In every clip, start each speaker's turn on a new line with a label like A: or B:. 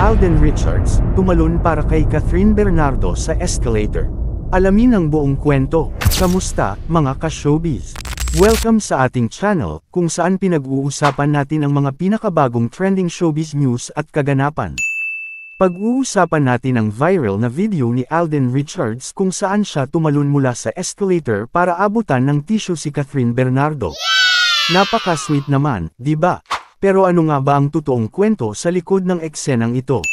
A: Alden Richards, tumalon para kay Catherine Bernardo sa escalator. Alamin ang buong kwento. Kamusta, mga ka-showbiz? Welcome sa ating channel, kung saan pinag-uusapan natin ang mga pinakabagong trending showbiz news at kaganapan. Pag-uusapan natin ang viral na video ni Alden Richards kung saan siya tumalon mula sa escalator para abutan ng tissue si Catherine Bernardo. Napaka-sweet naman, di ba? Pero ano nga ba ang totoong kwento sa likod ng eksenang ito?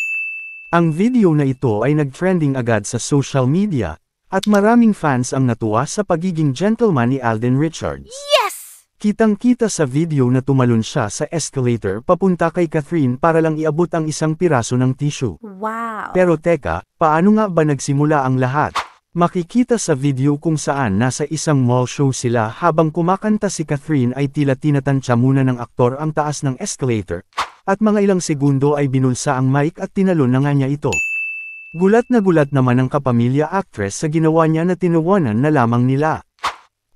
A: Ang video na ito ay nag-trending agad sa social media, at maraming fans ang natuwa sa pagiging gentleman ni Alden Richards.
B: Yes!
A: Kitang-kita sa video na tumalon siya sa escalator papunta kay Catherine para lang iabot ang isang piraso ng tissue.
B: Wow!
A: Pero teka, paano nga ba nagsimula ang lahat? Makikita sa video kung saan nasa isang mall show sila habang kumakanta si Catherine ay tila tinatansya muna ng aktor ang taas ng escalator, at mga ilang segundo ay binulsa ang mic at tinalon na nga niya ito. Gulat na gulat naman ang kapamilya actress sa ginawa niya na tinawanan na lamang nila.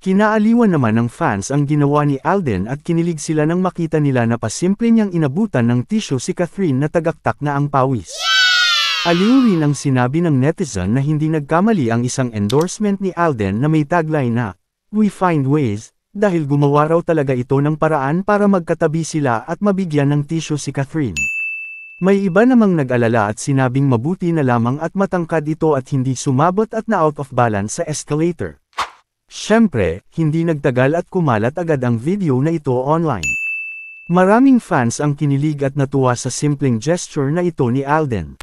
A: Kinaaliwan naman ng fans ang ginawa ni Alden at kinilig sila nang makita nila na pasimple niyang inabutan ng tissue si Catherine na tagaktak na ang pawis. Aliw rin ang sinabi ng netizen na hindi nagkamali ang isang endorsement ni Alden na may tagline na, "We find ways," dahil gumawa raw talaga ito ng paraan para magkatabi sila at mabigyan ng tissue si Catherine. May iba namang nag-alala at sinabing mabuti na lamang at matangkad ito at hindi sumabot at na out of balance sa escalator. Siyempre, hindi nagtagal at kumalat agad ang video na ito online. Maraming fans ang kinilig at natuwa sa simpleng gesture na ito ni Alden.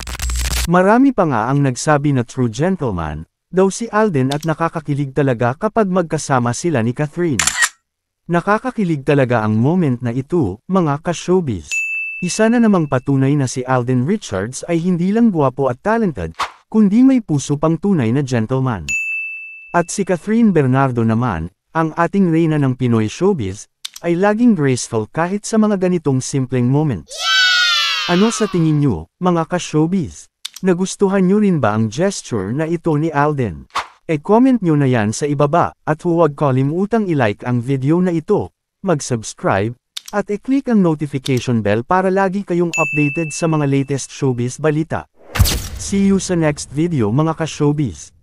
A: Marami pa nga ang nagsabi na true gentleman daw si Alden at nakakakilig talaga kapag magkasama sila ni Catherine. Nakakakilig talaga ang moment na ito, mga ka-showbiz. Isa na namang patunay na si Alden Richards ay hindi lang gwapo at talented, kundi may puso pang tunay na gentleman. At si Catherine Bernardo naman, ang ating reyna ng Pinoy showbiz, ay laging graceful kahit sa mga ganitong simpleng moments. Ano sa tingin nyo, mga ka-showbiz? Nagustuhan nyo rin ba ang gesture na ito ni Alden? E-comment nyo na yan sa ibaba, at huwag kalimutang i-like ang video na ito, mag-subscribe, at i-click ang notification bell para lagi kayong updated sa mga latest showbiz balita. See you sa next video, mga ka-showbiz.